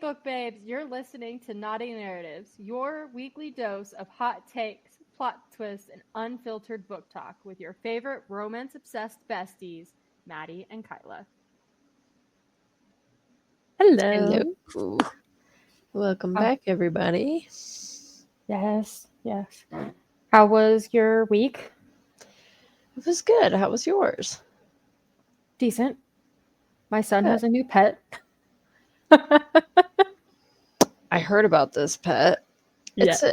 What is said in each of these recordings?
book babes, you're listening to Naughty Narratives, your weekly dose of hot takes, plot twists, and unfiltered book talk with your favorite romance-obsessed besties, Maddie and Kyla. Hello. Hello. Welcome How- back, everybody. yes. How was your week? It was good. How was yours? Decent. My son Good. has a new pet. I heard about this pet. Yes.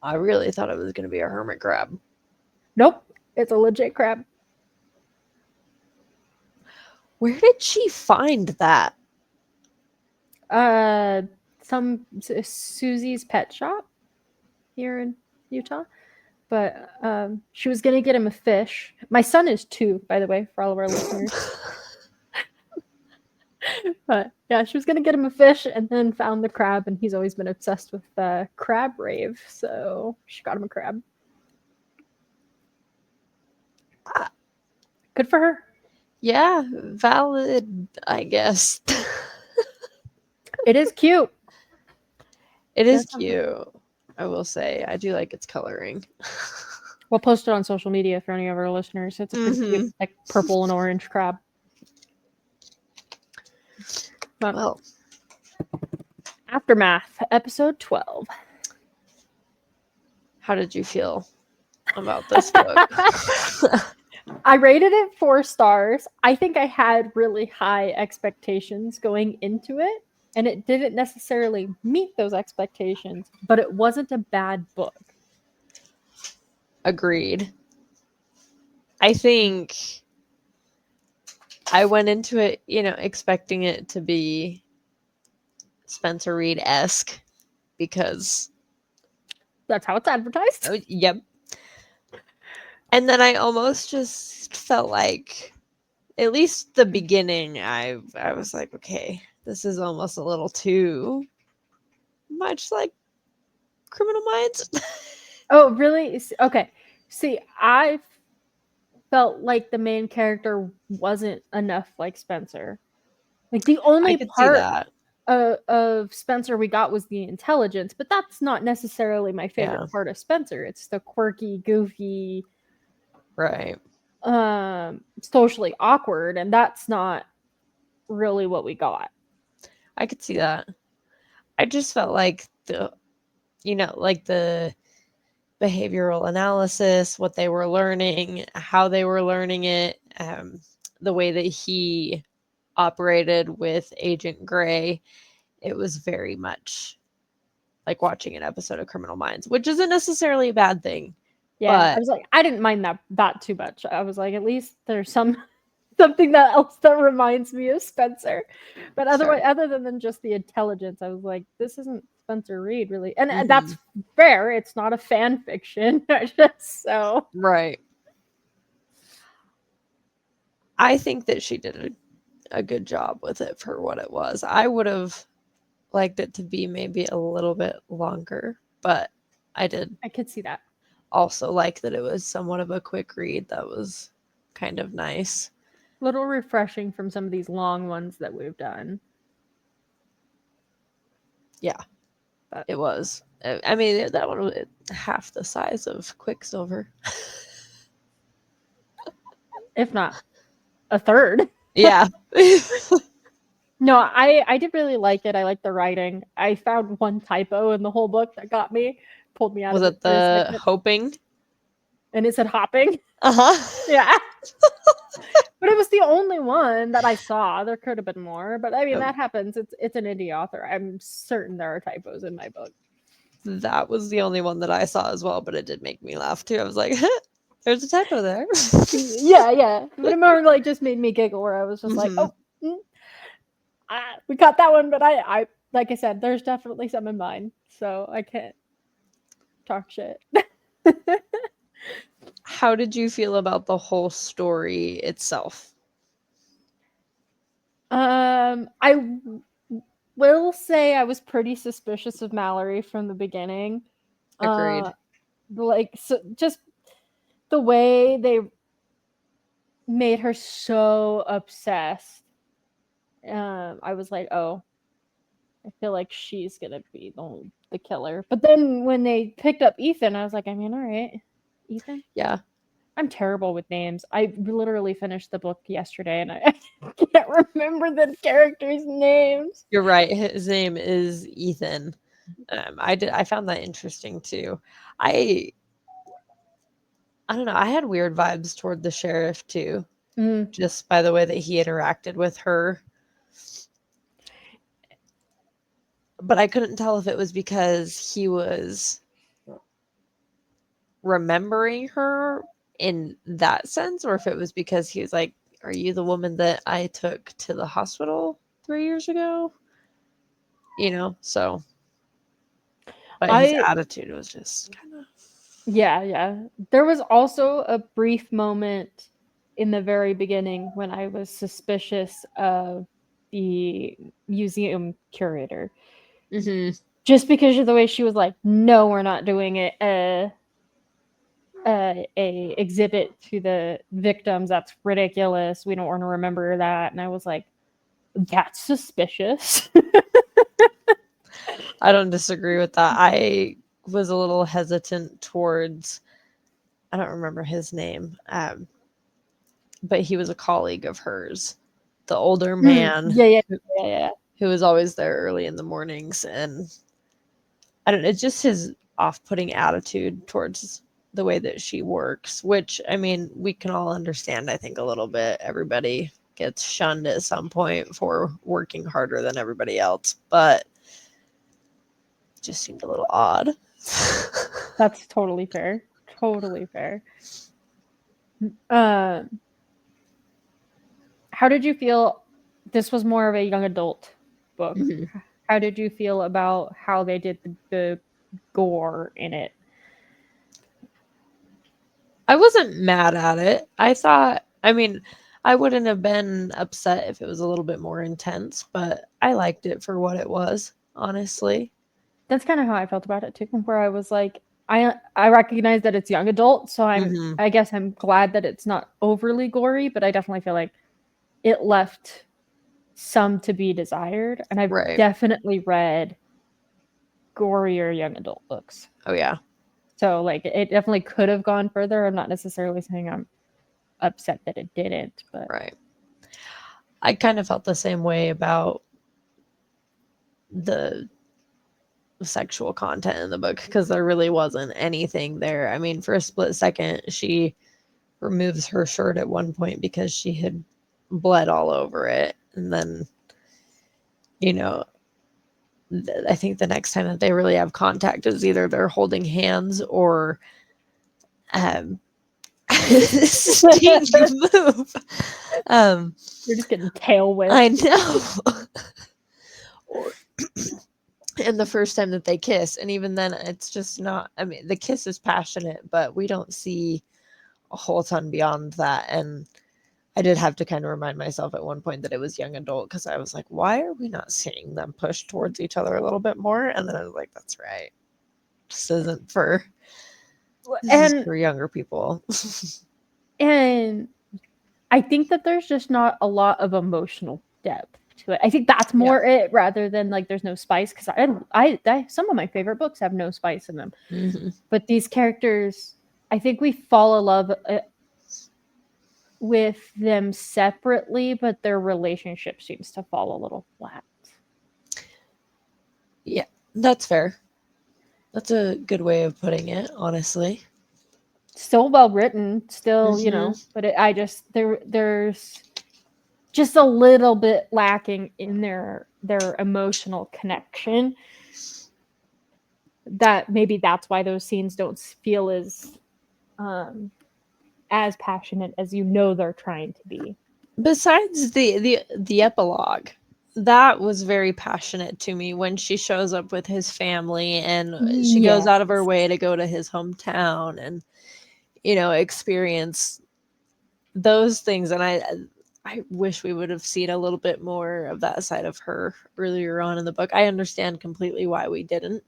I really thought it was going to be a hermit crab. Nope. It's a legit crab. Where did she find that? Some Susie's pet shop here in Utah. But she was gonna get him a fish. My son is 2, by the way, for all of our listeners. But yeah, she was gonna get him a fish and then found the crab, and he's always been obsessed with crab rave, so she got him a crab. Good for her. Yeah, valid, I guess. It is cute. It is That's cute. I will say. I do like its coloring. We'll post it on social media for any of our listeners. It's a pretty cute, like purple and orange crab. But Well, Aftermath, episode 12. how did you feel about this book? I rated it 4 stars. I think I had really high expectations going into it, and it didn't necessarily meet those expectations, but it wasn't a bad book. Agreed. I think I went into it, expecting it to be Spencer Reid-esque because That's how it's advertised. yep. And then I almost just felt like, at least the beginning, I was like, okay, this is almost a little too much like Criminal Minds. Oh, really? Okay. See, I felt like the main character wasn't enough like Spencer. Like the I only could see part that. of Spencer we got was the intelligence, but that's not necessarily my favorite Yeah. part of Spencer. It's the quirky, goofy, Right. socially awkward, and that's not really what we got. I could see that. I just felt like like the behavioral analysis, what they were learning, how they were learning it, the way that he operated with Agent Gray, it was very much like watching an episode of Criminal Minds, which isn't necessarily a bad thing. Yeah, I But was like, I didn't mind that too much. I was like, at least there's something that else that reminds me of Spencer. But otherwise, sure. other than just the intelligence, I was like, this isn't Spencer Reid really, and Mhm. that's fair. It's not a fan fiction, just so. Right. I think that she did a good job with it for what it was. I would have liked it to be maybe a little bit longer, but I did I could see that. also like that it was somewhat of a quick read. That was kind of nice. Little refreshing from some of these long ones that we've done. Yeah, But it was. I mean, that one was half the size of Quicksilver. if not a third. Yeah. No, I did really like it. I like the writing. I found one typo in the whole book that got me, pulled me out Was of it it for a the second, hoping? and it said hopping. Uh-huh. Yeah. But it was the only one that I saw. There could have been more, but I mean that happens. It's an indie author. I'm certain there are typos in my book. That was the only one that I saw as well, but it did make me laugh too. I was like, there's a typo there. Yeah. But it more like just made me giggle where I was just like, Mhm. oh, we got that one, but I like I said, there's definitely some in mine, so I can't talk shit. How did you feel about the whole story itself? I will say I was pretty suspicious of Mallory from the beginning. Agreed. Like so just the way they made her so obsessed. I was like, oh, I feel like she's gonna be the killer. But then when they picked up Ethan, I was like, I mean, all right, Ethan. Yeah, I'm terrible with names. I literally finished the book yesterday, and I can't remember the characters' names. you're right. His name is Ethan. I found that interesting too. I I don't know. I had weird vibes toward the sheriff too, Mm. just by the way that he interacted with her. But I couldn't tell if it was because he was remembering her in that sense, or if it was because he was like, "Are you the woman that I took to the hospital 3 years ago?" So, but his I attitude was just kind of. Yeah. There was also a brief moment in the very beginning when I was suspicious of the museum curator. Hmm. Just because of the way she was like, "No, we're not doing it. A exhibit to the victims. That's ridiculous. We don't want to remember that." And I was like, "That's suspicious." I don't disagree with that. I was a little hesitant towards. I don't remember his name, but he was a colleague of hers, the older man Yeah. who was always there early in the mornings, and I don't know, it's just his off-putting attitude towards the way that she works, which I mean, we can all understand, I think, a little bit. Everybody gets shunned at some point for working harder than everybody else, but it just seemed a little odd. That's totally fair. Totally fair. Um, how did you feel? This was more of a young adult book. Mhm. How did you feel about how they did the gore in it? I wasn't mad at it. I mean, I wouldn't have been upset if it was a little bit more intense, but I liked it for what it was, honestly. That's kind of how I felt about it too, where I was like, I recognize that it's young adult, so Hmm. I guess I'm glad that it's not overly gory, but I definitely feel like it left some to be desired, and I've Right. definitely read gorier young adult books. Oh, yeah. So like it definitely could have gone further. I'm not necessarily saying I'm upset that it didn't, but Right. I kind of felt the same way about the sexual content in the book because there really wasn't anything there. I mean, for a split second, she removes her shirt at one point because she had bled all over it. And then, you know, I think the next time that they really have contact is either they're holding hands or um, Steve, you move. Um, you're just getting tail whipped. I know. Or and the first time that they kiss, and even then, it's just not. I mean, the kiss is passionate, but we don't see a whole ton beyond that. And I did have to kind of remind myself at one point that it was young adult because I was like, why are we not seeing them push towards each other a little bit more? And then I was like, that's right. This isn't for. This is And for younger people. and I think that there's just not a lot of emotional depth to it. I think that's Yeah. more it rather than like there's no spice because some of my favorite books have no spice in them. Hmm. But these characters, I think we fall in love with them separately, but their relationship seems to fall a little flat. Yeah, that's fair. That's a good way of putting it, honestly. Still well written, still, Hmm. but I just there's just a little bit lacking in their emotional connection. That maybe that's why those scenes don't feel um as passionate as they're trying to be. Besides the epilogue, that was very passionate to me when she shows up with his family and she goes Yeah. out of her way to go to his hometown and experience those things. And I wish we would have seen a little bit more of that side of her earlier on in the book. I understand completely why we didn't.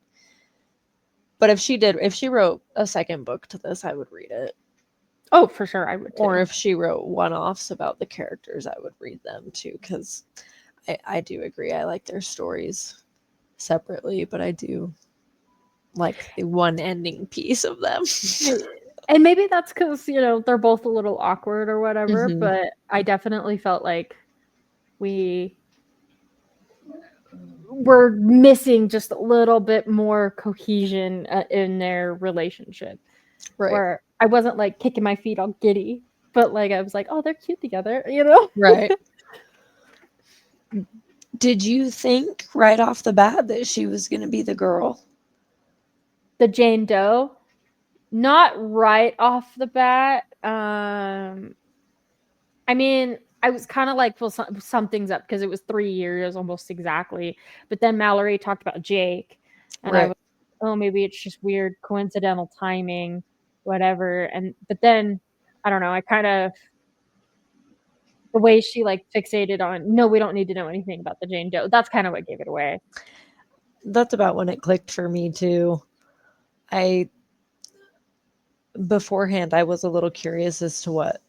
But if she wrote a second book to this, I would read it. Oh, for sure, I would Or too. if she wrote one-offs about the characters, I would read them too, because I do agree. I like their stories. separately, but I do like the one ending piece of them. And maybe that's because, they're both a little awkward or whatever, Hmm. but I definitely felt like we were missing just a little bit more cohesion in their relationship. Right. Where I wasn't like kicking my feet all giddy, but like I was like, oh, they're cute together. Right. Did you think right off the bat that she was going to be the girl? The Jane Doe, not right off the bat. I mean, I was kind of like, well, something's up because it was 3 years almost exactly. But then Mallory talked about Jake, and I Right. was, oh, maybe it's just weird coincidental timing, whatever. And but then I don't know. I kind of the way she like fixated on no, we don't need to know anything about the Jane Doe. That's kind of what gave it away. That's about when it clicked for me too. I beforehand I was a little curious as to what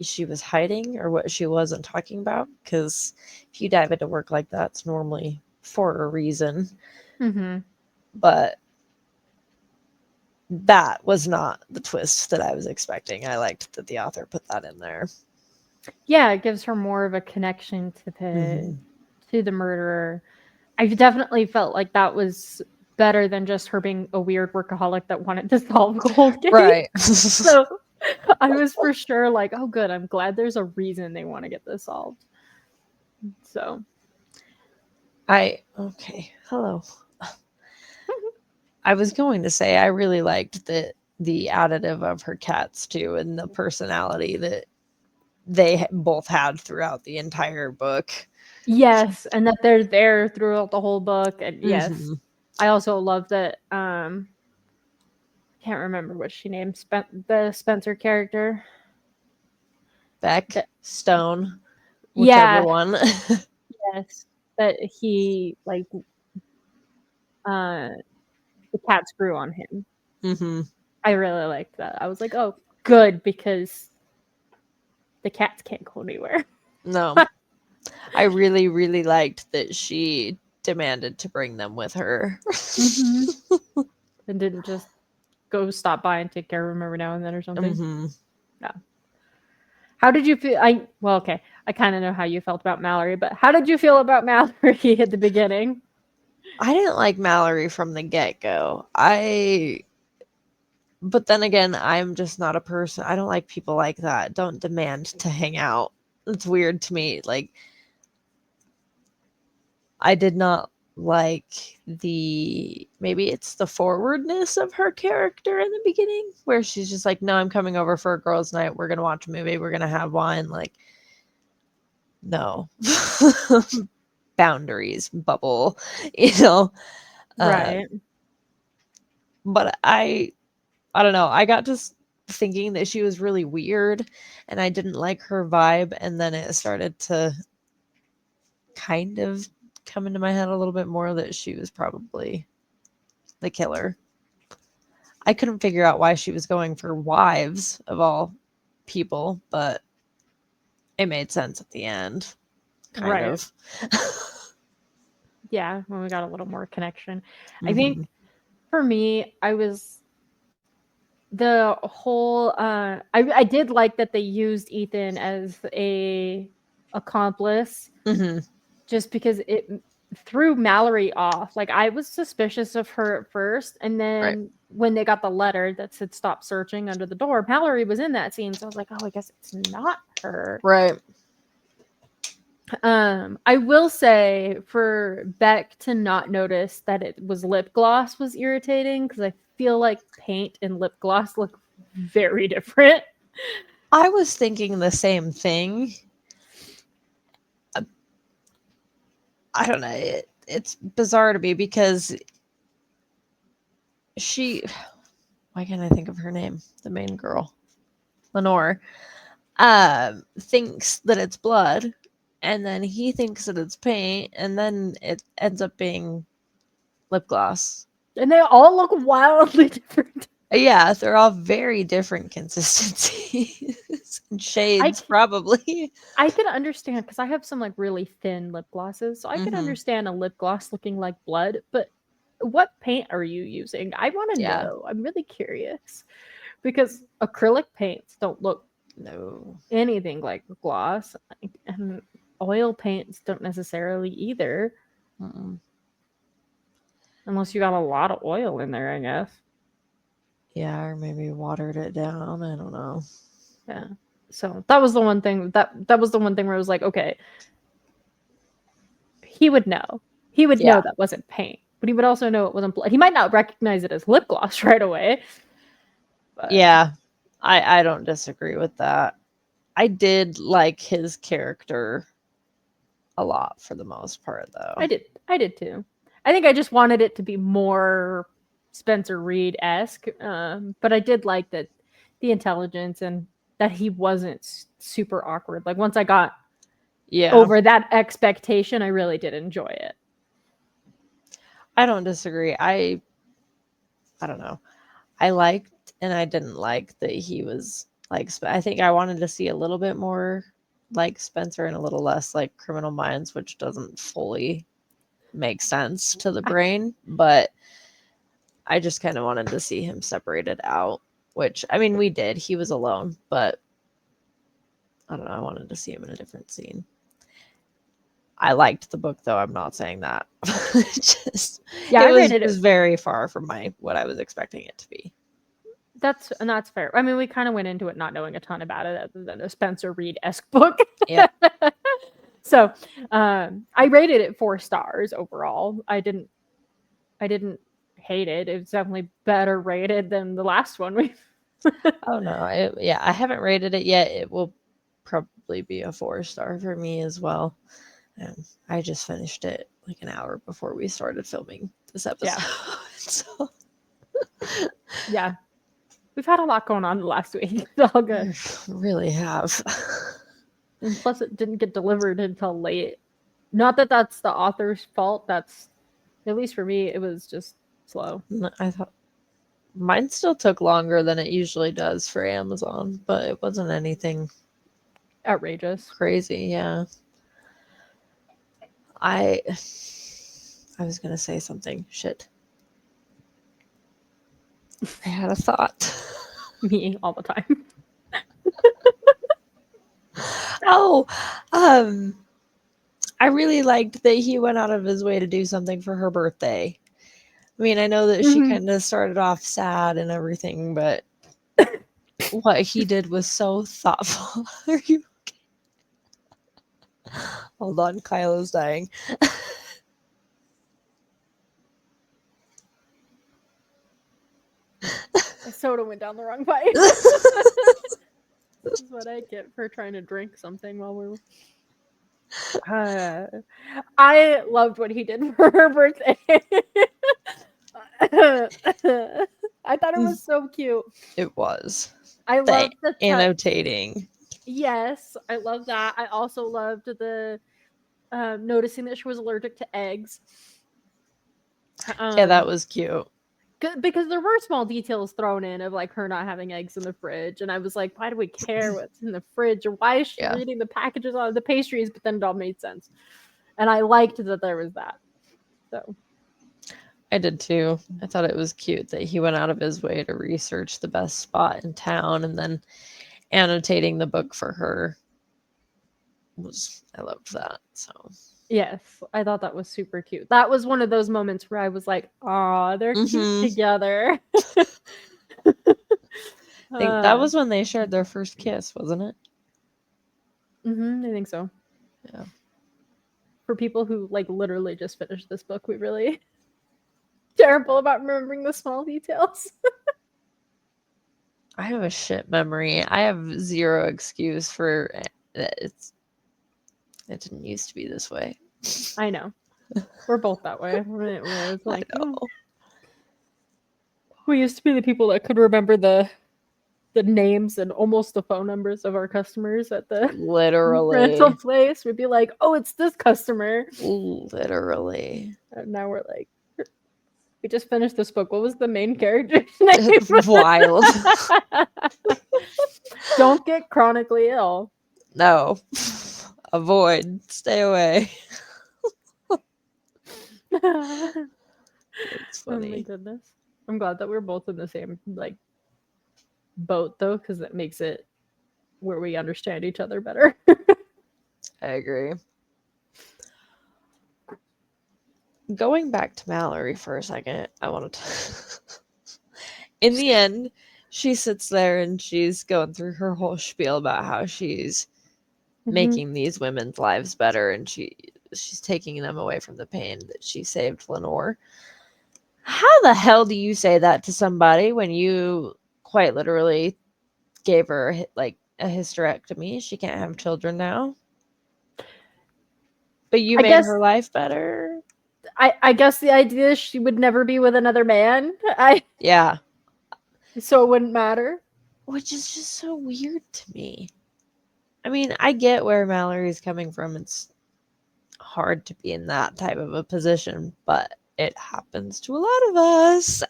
she was hiding or what she wasn't talking about, because if you dive into work like that, it's normally for a reason. Mm-hmm. But that was not the twist that I was expecting. I liked that the author put that in there. Yeah, it gives her more of a connection Hmm. to the murderer. I definitely felt like that was better than just her being a weird workaholic that wanted to solve cold case. Right. So I was for sure like, oh, good. I'm glad there's a reason they want to get this solved. So Okay. Hello. I was going to say I really liked the additive of her cats too, and the personality that they both had throughout the entire book. yes, and that they're there throughout the whole book. And yes, Hmm. I also love that. Can't remember what she named the Spencer character. Beck, That Stone, whichever yeah, one. yes, that he like uh the cats grew on him. Hmm. I really liked that. I was like, oh, good because the cats can't go anywhere. No, I really, really liked that she demanded to bring them with her. Mm-hmm. And didn't just go stop by and take care of him every now and then or something. Hmm. Yeah. How did you feel? Okay. I kind of know how you felt about Mallory, but how did you feel about Mallory at the beginning? I didn't like Mallory from the get go. But then again, I'm just not a person. I don't like people like that. Don't demand to hang out. It's weird to me. Like, I did not like maybe it's the forwardness of her character in the beginning, where she's just like, no, I'm coming over for a girls' night. We're going to watch a movie. We're going to have wine. Like, no. Boundaries, bubble, you know. Uh, Right. but I don't know. I got just thinking that she was really weird and I didn't like her vibe, and then it started to kind of come into my head a little bit more that she was probably the killer. I couldn't figure out why she was going for wives of all people, but it made sense at the end, kind Right. of. Yeah, when we got a little more connection. I Hmm. think for me, I was the whole I did like that they used Ethan as a accomplice Hmm. just because it threw Mallory off. Like I was suspicious of her at first, and Right. then when they got the letter that said stop searching under the door, Mallory was in that scene. So I was like, oh, I guess it's not her. Right. I will say for Beck to not notice that it was lip gloss was irritating because I feel like paint and lip gloss look very different. I was thinking the same thing. Uh, I don't know. It's bizarre to me because she, why can't I think of her name? The main girl, Lenore, thinks that it's blood, and then he thinks that it's paint, and then it ends up being lip gloss. And they all look wildly different. Yeah, they're all very different consistencies. I Shades, c- probably. I could understand because I have some like really thin lip glosses, so I could Hmm. understand a lip gloss looking like blood. But what paint are you using? I want to Yeah. know. I'm really curious because acrylic paints don't look No. anything like gloss, and oil paints don't necessarily either, Mm-mm. unless you got a lot of oil in there, I guess. Yeah, or maybe watered it down. I don't know. Yeah. So that was the one thing that was the one thing where I was like, okay, he would know. He would know Yeah. that wasn't paint, but he would also know it wasn't blood. He might not recognize it as lip gloss right away, but Yeah. I don't disagree with that. I did like his character a lot for the most part, though. I did too. I think I just wanted it to be more Spencer Reid esque, but I did like that the intelligence and that he wasn't super awkward. Like once I got Yeah. over that expectation, I really did enjoy it. I don't disagree. I don't know. I liked and I didn't like that he was like I think I wanted to see a little bit more like Spencer and a little less like Criminal Minds, which doesn't fully make sense to the I, brain, but I just kind of wanted to see him separated out, which I mean we did. He was alone, but I don't know, I wanted to see him in a different scene. I liked the book though, I'm not saying that. Just yeah, it I was rated it. just very far from my what I was expecting it to be. That's fair. I mean, we kind of went into it not knowing a ton about it, other than a Spencer Reid esque book. Yep. So, I rated it 4 stars overall. I didn't hate it. It's definitely better rated than the last one we. Oh no, yeah, I haven't rated it yet. It will probably be a 4 star for me as well. And I just finished it like an hour before we started filming this Yeah, episode. So yeah. We've had a lot going on the last week. It's all good. I really have. And plus, it didn't get delivered until late. Not that that's the author's fault. That's, at least for me, it was just slow. I thought mine still took longer than it usually does for Amazon, but it wasn't anything Outrageous. crazy. Yeah. I I was gonna say something. Shit. I had a thought. Me all the time. Oh, um, I really liked that he went out of his way to do something for her birthday. I mean, I know that she Mhm. kind of started off sad and everything, but what he did was so thoughtful. Are you hold on, Kylo's dying. My soda went down the wrong pipe. This is what I get for trying to drink something while we're. Uh, I loved what he did for her birthday. I thought it was so cute. It was I the loved the touch. annotating. Yes, I love that. I also loved the noticing that she was allergic to eggs. Yeah, that Um, was cute. because there were small details thrown in of like her not having eggs in the fridge, and I was like, why do we care what's in the fridge, or why is she Yeah, reading the packages on the pastries? But then it all made sense, and I liked that there was that. So I did too. I thought it was cute that he went out of his way to research the best spot in town and then annotating the book for her was I loved that. So yes, I thought that was super cute. That was one of those moments where I was like, "Aw, they're cute together." I think that uh, was when they shared their first kiss, wasn't it? I think so. Yeah. For people who like literally just finished this book, we really terrible about remembering the small details. I have a shit memory. I have zero excuse for it didn't used to be this way. I know. We're both that way. Where it's I like, know. we used to be the people that could remember the names and almost the phone numbers of our customers at the rental Literally. place. We'd be like, "Oh, it's this customer." Literally. And now we're like, We just finished this book. What was the main character's name? Wild. Don't get chronically ill. No. Avoid. Stay away. It's Oh my funny. goodness. I'm glad that we're both in the same like boat though, because that makes it where we understand each other better. I agree. Going back to Mallory for a second, I wanted to. In the end, she sits there and she's going through her whole spiel about how she's making these women's lives better, and she's taking them away from the pain that she saved Lenore. How the hell do you say that to somebody when you quite literally gave her like a hysterectomy? She can't have children now. But you I made guess her life better. I guess the idea is she would never be with another man. Yeah. So it wouldn't matter. Which is just so weird to me. I mean, I get where Mallory's coming from. It's hard to be in that type of a position, but it happens to a lot of us.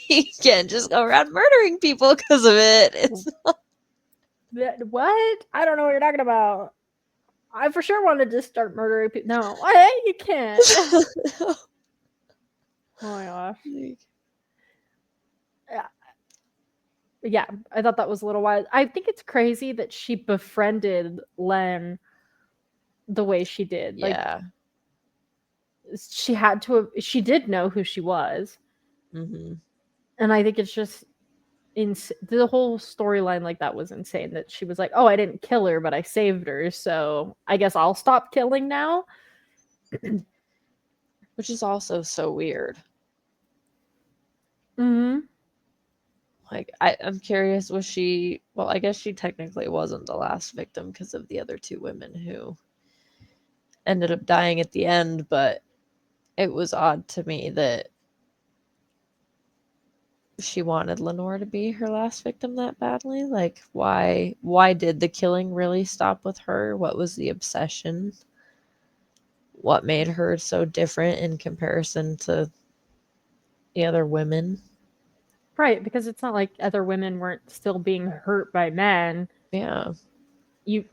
You can't just go around murdering people because of it. It's What? I don't know what you're talking about. I for sure wanted to start murdering people. No, you can't. Oh my gosh. Yeah, I thought that was a little wild. I think it's crazy that she befriended Len the way she did. Yeah. Like she had to have, she did know who she was. Mm-hmm. And I think it's just the whole storyline like that was insane, that she was like, oh, I didn't kill her, but I saved her, so I guess I'll stop killing now. Which is also so weird. Mm-hmm. Like, I'm curious, was she... Well, I guess she technically wasn't the last victim because of the other two women who ended up dying at the end, but it was odd to me that she wanted Lenore to be her last victim that badly. Like, why did the killing really stop with her? What was the obsession? What made her so different in comparison to the other women? Right, because it's not like other women weren't still being hurt by men. Yeah. You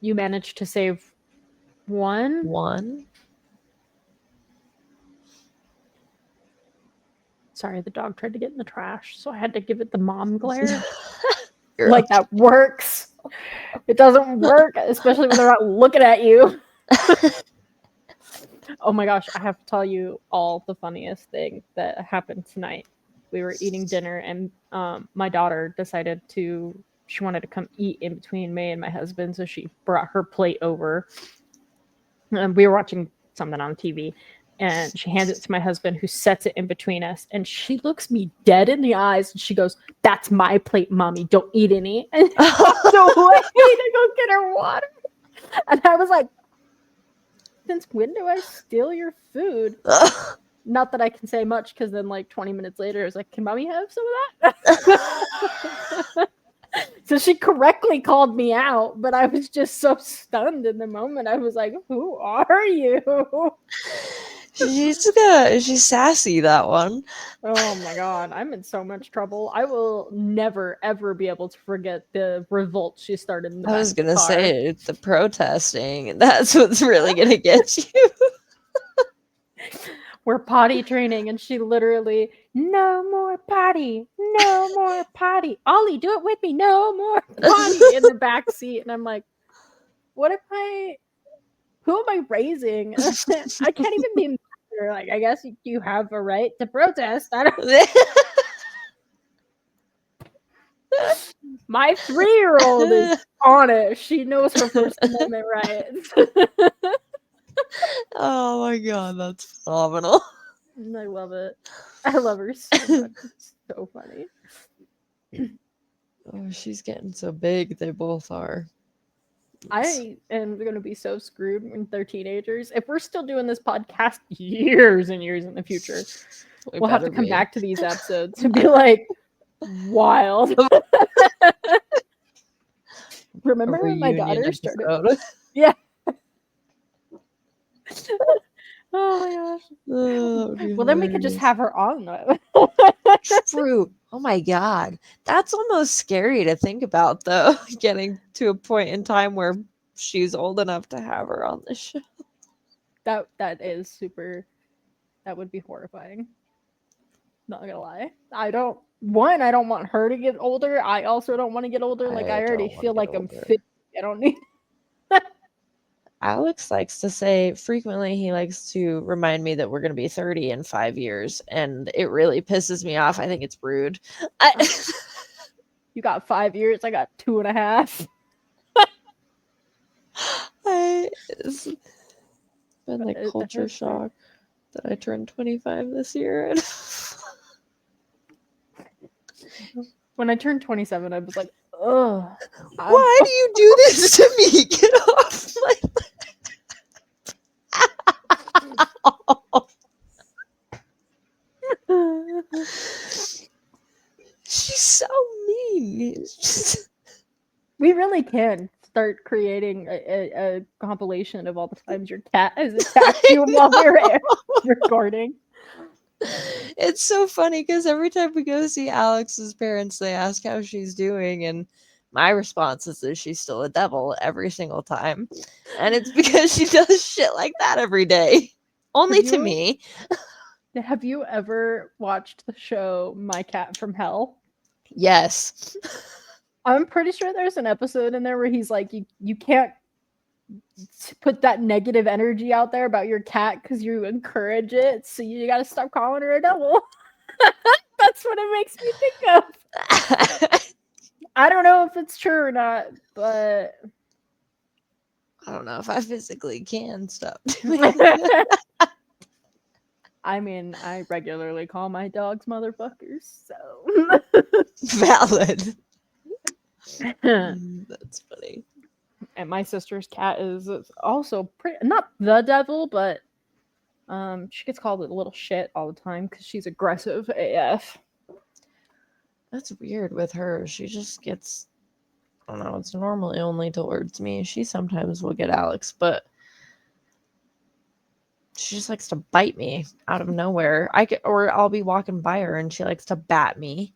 managed to save one. Sorry, the dog tried to get in the trash, so I had to give it the mom glare. Like, that works. It doesn't work, especially when they're not looking at you. Oh my gosh, I have to tell you all the funniest thing that happened tonight. We were eating dinner, and my daughter decided she wanted to come eat in between me and my husband, so she brought her plate over. And we were watching something on TV, and she hands it to my husband, who sets it in between us, and she looks me dead in the eyes, and she goes, "That's my plate, mommy, don't eat any." And walked away to go get her water. And I was like, since when do I steal your food? Not that I can say much, because then like 20 minutes later, I was like, can mommy have some of that? So she correctly called me out, but I was just so stunned in the moment. I was like, who are you? She's sassy, that one. Oh my god, I'm in so much trouble. I will never ever be able to forget the revolt she started in the back I was of the gonna car. say, it's the protesting. That's what's really gonna get you. We're potty training, and she literally, no more potty, no more potty. Ollie, do it with me, no more potty, in the back seat. And I'm like, who am I raising? I can't even be mad. Like, I guess you have a right to protest. I don't. My 3-year-old is on it. She knows her First Amendment rights. Oh my god, that's phenomenal. I love it. I love her so much. It's so funny. Oh, she's getting so big. They both are. I am going to be so screwed when they're teenagers. If we're still doing this podcast years and years in the future, we'll have to come back to these episodes and be like, wild. Remember when my daughter started? Yeah. Oh my gosh. Oh, that would be Well, then we could just hilarious. have her on though. True. Oh my god. That's almost scary to think about though, getting to a point in time where she's old enough to have her on the show. That is super. That would be horrifying. Not gonna lie. I don't want her to get older. I also don't want to get older. Like I I already don't want to feel get like I'm older. 50. I don't need. Alex likes to say frequently, he likes to remind me that we're going to be 30 in 5 years, and it really pisses me off. I think it's rude. You got 5 years. I got 2.5. It's been like culture That's weird. shock that I turned 25 this year. And When I turned 27, I was like, ugh. why do you do this to me? Get off my She's so mean. It's just... We really can start creating a compilation of all the times your cat has attacked you while we're recording. It's so funny because every time we go see Alex's parents, they ask how she's doing, and my response is that she's still a devil every single time. And it's because she does shit like that every day. Only to me. Have you ever watched the show My Cat from Hell? Yes. I'm pretty sure there's an episode in there where he's like, you can't put that negative energy out there about your cat because you encourage it, so you got to stop calling her a devil. That's what it makes me think of. I don't know if it's true or not, but I don't know if I physically can stop doing that. I mean, I regularly call my dogs motherfuckers, so Valid. That's funny. And my sister's cat is also pretty, not the devil, but she gets called a little shit all the time because she's aggressive AF. That's weird with her. She just gets, I don't know, it's normally only towards me. She sometimes will get Alex, but she just likes to bite me out of nowhere. Or I'll be walking by her and she likes to bat me.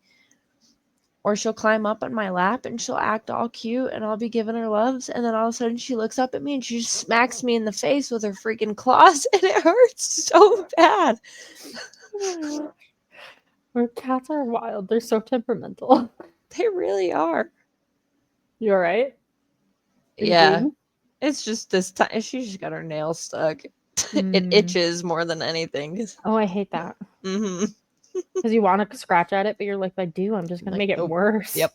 Or she'll climb up on my lap and she'll act all cute and I'll be giving her loves, and then all of a sudden she looks up at me and she just smacks me in the face with her freaking claws, and it hurts so bad. Our cats are wild. They're so temperamental. They really are. You alright? Yeah. It's just this time she just got her nail stuck. It itches more than anything. Oh, I hate that. Mm-hmm. Because you want to scratch at it, but you're like, if I do, I'm just going to make it worse. Yep.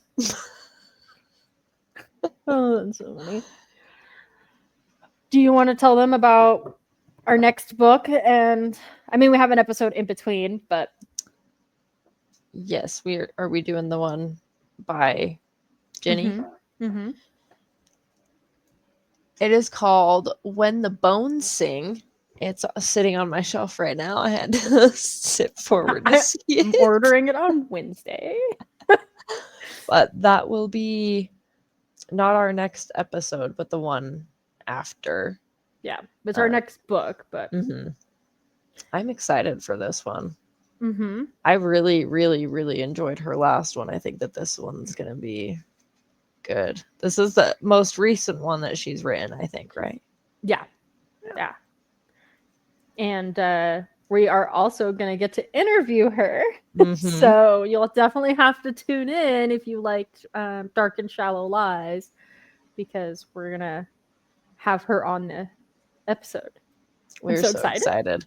Oh, that's so funny. Do you want to tell them about our next book? And I mean, we have an episode in between, but yes, are we doing the one by Jenny? Mm-hmm. It is called When the Bones Sing. It's sitting on my shelf right now. I had to sit forward to see it. I'm ordering it on Wednesday. But that will be not our next episode, but the one after. Yeah, it's our next book, but I'm excited for this one. Mm-hmm. I really, really, really enjoyed her last one. I think that this one's going to be good. This is the most recent one that she's written, I think, right? Yeah. And we are also going to get to interview her. So you'll definitely have to tune in if you liked Dark and Shallow Lies, because we're going to have her on the episode. We're so excited.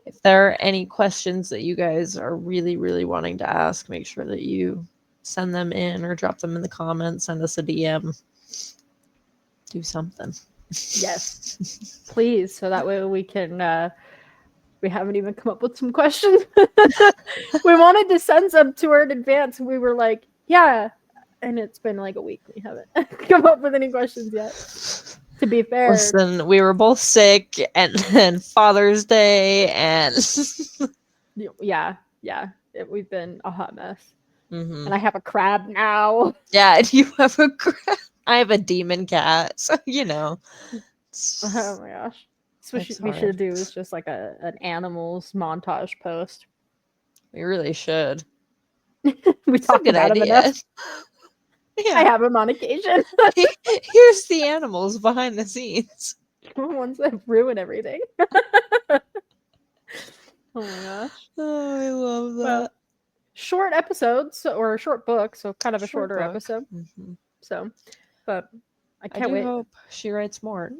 If there are any questions that you guys are really, really wanting to ask, make sure that you send them in or drop them in the comments, send us a DM. Do something. Yes, please. So that way we can, we haven't even come up with some questions. We wanted to send some to her in advance. And we were like, yeah. And it's been like a week. We haven't come up with any questions yet. To be fair. Listen, we were both sick, and then Father's Day, and yeah. We've been a hot mess. And I have a crab now. Yeah, and you have a crab. I have a demon cat, so you know. Oh my gosh. That's what we should do, is just like an animals montage post. We really should. We talked about them enough. Yeah. I have them on occasion. Here's the animals behind the scenes. The ones that ruin everything. Oh my gosh. Oh, I love that. Well, short episodes, or a short book, so kind of a Short shorter book. episode. Mm-hmm. So, but I I can't do wait. hope she writes more.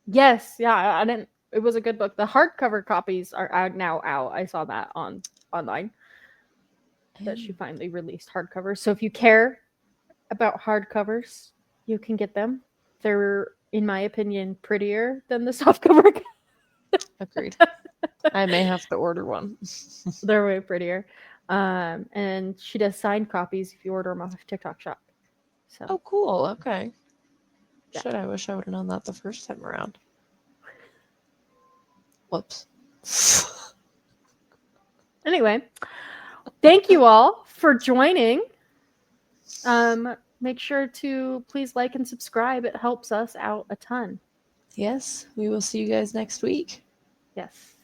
Yes, yeah, I didn't. It was a good book. The hardcover copies are now out. I saw that online that she finally released hardcovers. So if you care about hardcovers, you can get them. They're, in my opinion, prettier than the softcover. Agreed. I may have to order one. They're way prettier. And she does signed copies if you order them off of TikTok Shop. So, Oh, cool. Okay. Yeah. Shit, I wish I would have known that the first time around. Whoops. Anyway, thank you all for joining. Make sure to please like and subscribe. It helps us out a ton. Yes, we will see you guys next week. Yes.